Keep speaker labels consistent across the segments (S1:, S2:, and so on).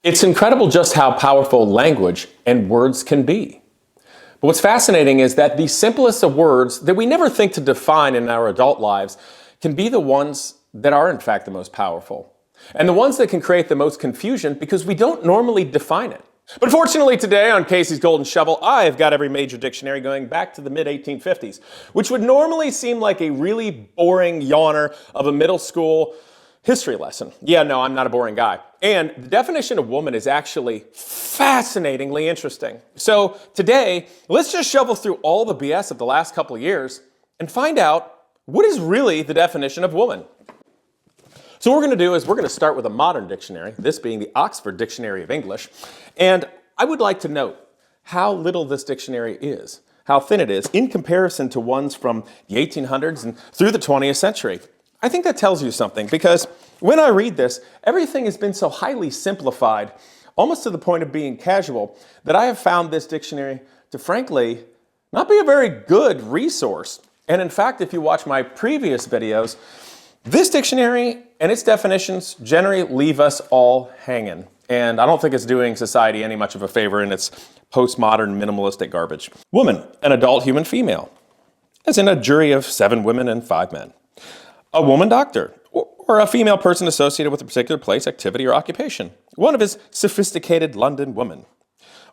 S1: It's incredible just how powerful language and words can be. But what's fascinating is that the simplest of words that we never think to define in our adult lives can be the ones that are in fact the most powerful. And the ones that can create the most confusion because we don't normally define it. But fortunately today on Casey's Golden Shovel, I've got every major dictionary going back to the mid-1850s, which would normally seem like a really boring yawner of a middle school history lesson. Yeah, no, I'm not a boring guy. And the definition of woman is actually fascinatingly interesting. So today, let's just shovel through all the BS of the last couple of years and find out what is really the definition of woman. So what we're going to do is we're going to start with a modern dictionary, this being the Oxford Dictionary of English. And I would like to note how little this dictionary is, how thin it is in comparison to ones from the 1800s and through the 20th century. I think that tells you something because when I read this, everything has been so highly simplified, almost to the point of being casual, that I have found this dictionary to frankly not be a very good resource. And in fact, if you watch my previous videos, this dictionary and its definitions generally leave us all hanging. And I don't think it's doing society any much of a favor in its postmodern minimalistic garbage. Woman, an adult human female, as in a jury of 7 women and 5 men. A woman doctor, or a female person associated with a particular place, activity, or occupation. One of his sophisticated London women.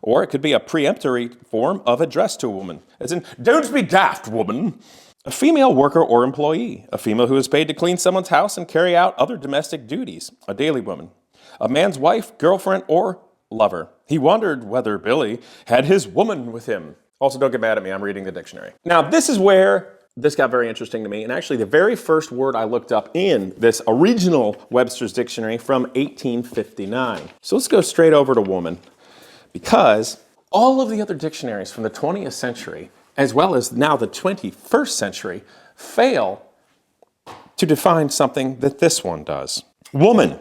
S1: Or it could be a preemptory form of address to a woman, as in, don't be daft, woman. A female worker or employee, a female who is paid to clean someone's house and carry out other domestic duties, a daily woman. A man's wife, girlfriend, or lover. He wondered whether Billy had his woman with him. Also, don't get mad at me, I'm reading the dictionary. Now, this is where this got very interesting to me, and actually the very first word I looked up in this original Webster's Dictionary from 1859. So let's go straight over to woman, because all of the other dictionaries from the 20th century, as well as now the 21st century, fail to define something that this one does. Woman,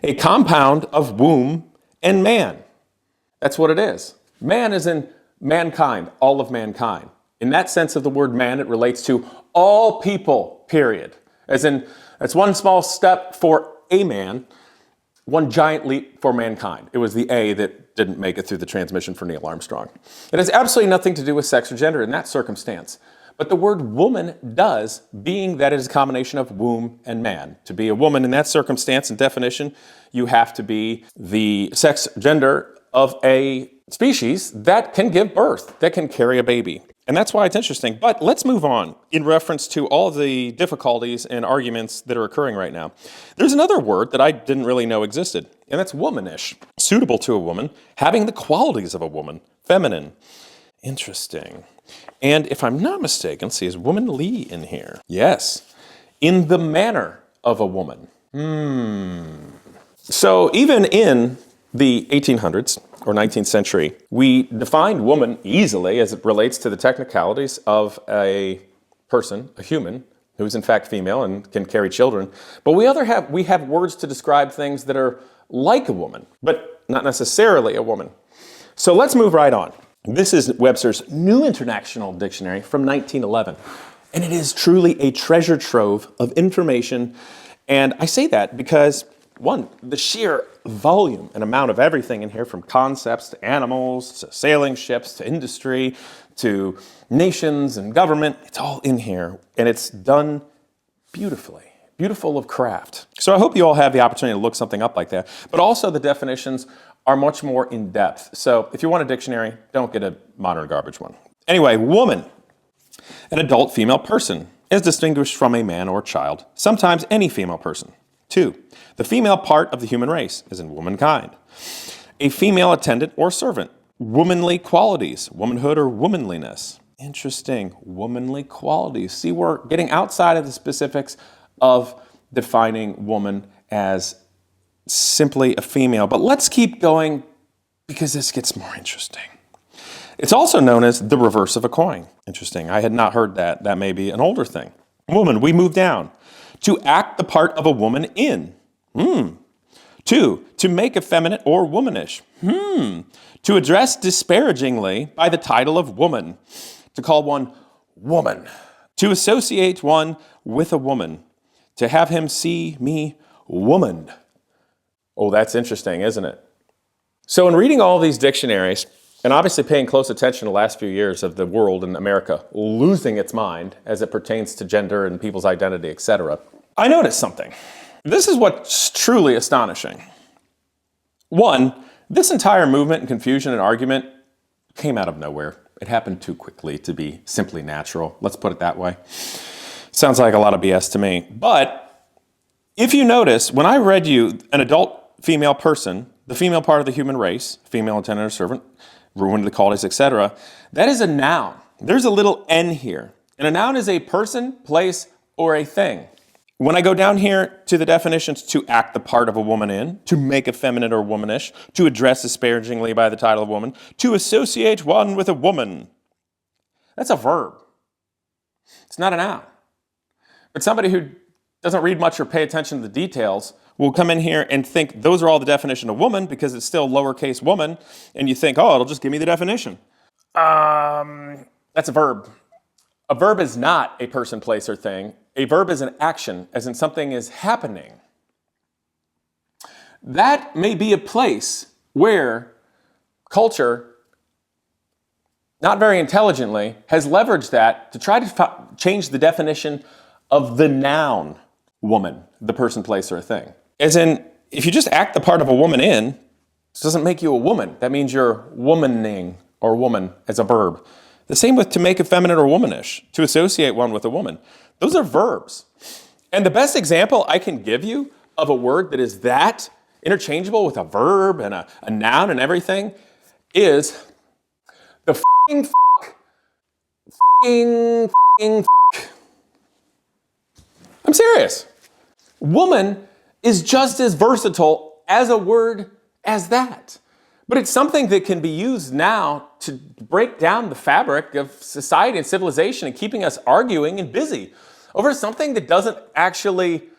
S1: a compound of womb and man. That's what it is. Man is in mankind, all of mankind. In that sense of the word man, it relates to all people, period. As in, that's one small step for a man, one giant leap for mankind. It was the A that didn't make it through the transmission for Neil Armstrong. It has absolutely nothing to do with sex or gender in that circumstance. But the word woman does, being that it is a combination of womb and man. To be a woman in that circumstance and definition, you have to be the sex gender of a species that can give birth, that can carry a baby. And that's why it's interesting. But let's move on in reference to all the difficulties and arguments that are occurring right now. There's another word that I didn't really know existed, and that's womanish. Suitable to a woman, having the qualities of a woman, feminine. Interesting. And if I'm not mistaken, let's see, is womanly in here? Yes. In the manner of a woman. So even in the 1800s, or 19th century, we defined woman easily as it relates to the technicalities of a person, a human, who's in fact female and can carry children. But we have words to describe things that are like a woman, but not necessarily a woman. So let's move right on. This is Webster's New International Dictionary from 1911. And it is truly a treasure trove of information. And I say that because one, the sheer volume and amount of everything in here, from concepts to animals, to sailing ships, to industry, to nations and government, it's all in here. And it's done beautifully, beautiful of craft. So I hope you all have the opportunity to look something up like that. But also the definitions are much more in depth. So if you want a dictionary, don't get a modern garbage one. Anyway, woman, an adult female person, is distinguished from a man or child, sometimes any female person. 2, the female part of the human race, as in womankind. A female attendant or servant. Womanly qualities, womanhood or womanliness. Interesting, womanly qualities. See, we're getting outside of the specifics of defining woman as simply a female. But let's keep going because this gets more interesting. It's also known as the reverse of a coin. Interesting, I had not heard that. That may be an older thing. Woman, we move down. To act the part of a woman in. 2, to make effeminate or womanish. To address disparagingly by the title of woman. To call one woman. To associate one with a woman. To have him see me woman. Oh, that's interesting, isn't it? So in reading all these dictionaries, and obviously paying close attention to the last few years of the world and America losing its mind as it pertains to gender and people's identity, etc., I noticed something. This is what's truly astonishing. One, this entire movement and confusion and argument came out of nowhere. It happened too quickly to be simply natural. Let's put it that way. Sounds like a lot of BS to me. But if you notice, when I read you an adult female person, the female part of the human race, female attendant or servant, ruined the qualities, etc., that is a noun. There's a little N here. And a noun is a person, place, or a thing. When I go down here to the definitions, to act the part of a woman in, to make effeminate or womanish, to address disparagingly by the title of woman, to associate one with a woman. That's a verb. It's not a noun. But somebody who doesn't read much or pay attention to the details will come in here and think those are all the definition of woman because it's still lowercase woman, and you think, oh, it'll just give me the definition. That's a verb. A verb is not a person, place, or thing. A verb is an action, as in something is happening. That may be a place where culture, not very intelligently, has leveraged that to try to change the definition of the noun woman, the person, place, or thing. As in, if you just act the part of a woman in, this doesn't make you a woman. That means you're womaning or woman as a verb. The same with to make effeminate or womanish, to associate one with a woman. Those are verbs. And the best example I can give you of a word that is that interchangeable with a verb and a noun and everything is the f***ing I'm serious. Woman is just as versatile as a word as that. But it's something that can be used now to break down the fabric of society and civilization and keeping us arguing and busy over something that doesn't actually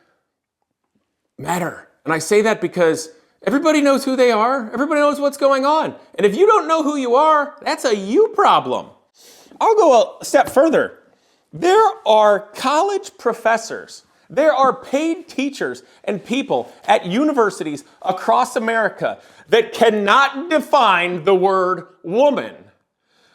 S1: matter. And I say that because everybody knows who they are. Everybody knows what's going on. And if you don't know who you are, that's a you problem. I'll go a step further. There are college professors, there are paid teachers and people at universities across America that cannot define the word woman.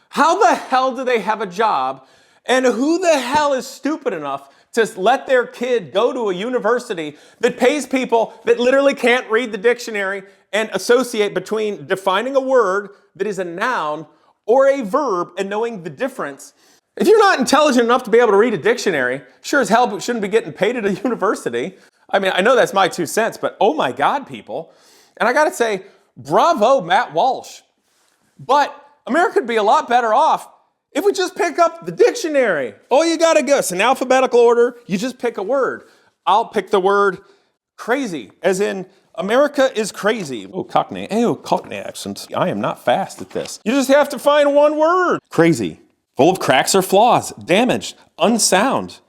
S1: How the hell do they have a job? And who the hell is stupid enough to let their kid go to a university that pays people that literally can't read the dictionary and associate between defining a word that is a noun or a verb and knowing the difference? If you're not intelligent enough to be able to read a dictionary, sure as hell shouldn't be getting paid at a university. I mean, I know that's my 2 cents, but oh my God, people. And I gotta say, bravo, Matt Walsh. But America would be a lot better off if we just pick up the dictionary. All you gotta go, it's in alphabetical order, you just pick a word. I'll pick the word crazy, as in America is crazy. Oh, Cockney. Oh, Cockney accent. I am not fast at this. You just have to find one word. Crazy. Full of cracks or flaws, damaged, unsound,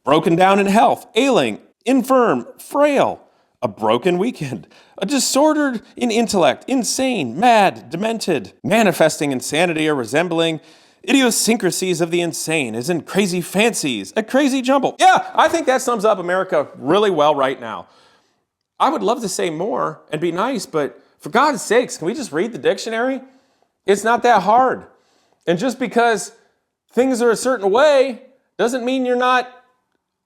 S1: broken down in health, ailing, infirm, frail, a broken weekend, a disordered in intellect, insane, mad, demented, manifesting insanity or resembling idiosyncrasies of the insane, as in crazy fancies, a crazy jumble. Yeah, I think that sums up America really well right now. I would love to say more and be nice, but for God's sakes, can we just read the dictionary? It's not that hard. And just because things are a certain way doesn't mean you're not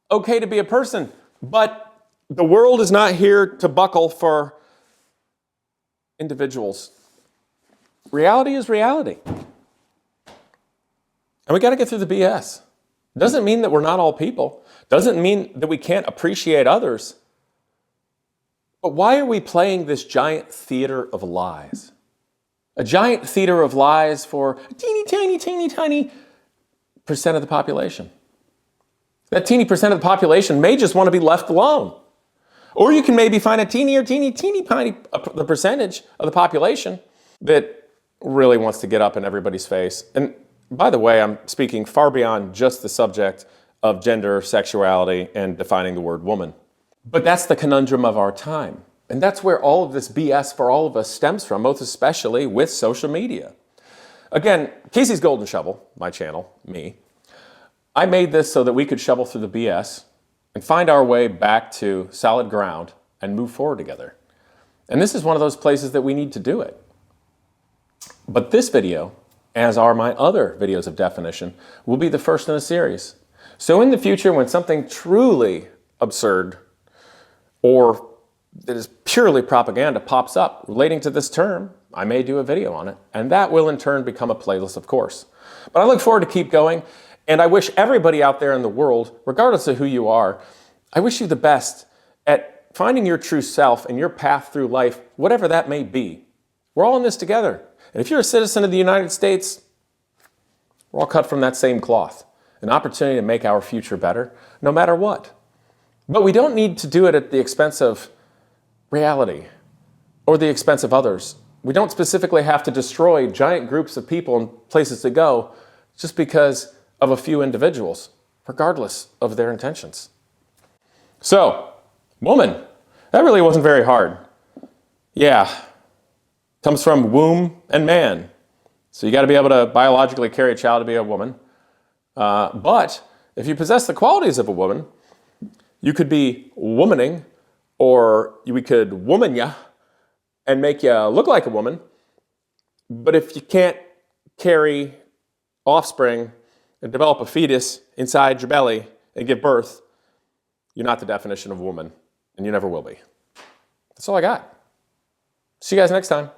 S1: okay to be a person. But the world is not here to buckle for individuals. Reality is reality. And we got to get through the BS. Doesn't mean that we're not all people. Doesn't mean that we can't appreciate others. But why are we playing this giant theater of lies? A giant theater of lies for a teeny tiny percent of the population. That teeny percent of the population may just want to be left alone. Or you can maybe find a teeny tiny the percentage of the population that really wants to get up in everybody's face. And by the way, I'm speaking far beyond just the subject of gender, sexuality, and defining the word woman. But that's the conundrum of our time. And that's where all of this BS for all of us stems from, most especially with social media. Again, Casey's Golden Shovel, my channel, me, I made this so that we could shovel through the BS and find our way back to solid ground and move forward together. And this is one of those places that we need to do it. But this video, as are my other videos of definition, will be the first in a series. So in the future, when something truly absurd or that is purely propaganda pops up relating to this term, I may do a video on it, and that will in turn become a playlist, of course. But I look forward to keep going, and I wish everybody out there in the world, regardless of who you are, I wish you the best at finding your true self and your path through life, whatever that may be. We're all in this together. And if you're a citizen of the United States, we're all cut from that same cloth. An opportunity to make our future better, no matter what. But we don't need to do it at the expense of reality or the expense of others. We don't specifically have to destroy giant groups of people and places to go just because of a few individuals, regardless of their intentions. So, woman, that really wasn't very hard. Yeah, comes from womb and man. So you got to be able to biologically carry a child to be a woman. But if you possess the qualities of a woman, you could be womaning, or we could woman ya and make you look like a woman. But if you can't carry offspring and develop a fetus inside your belly and give birth, you're not the definition of woman, and you never will be. That's all I got. See you guys next time.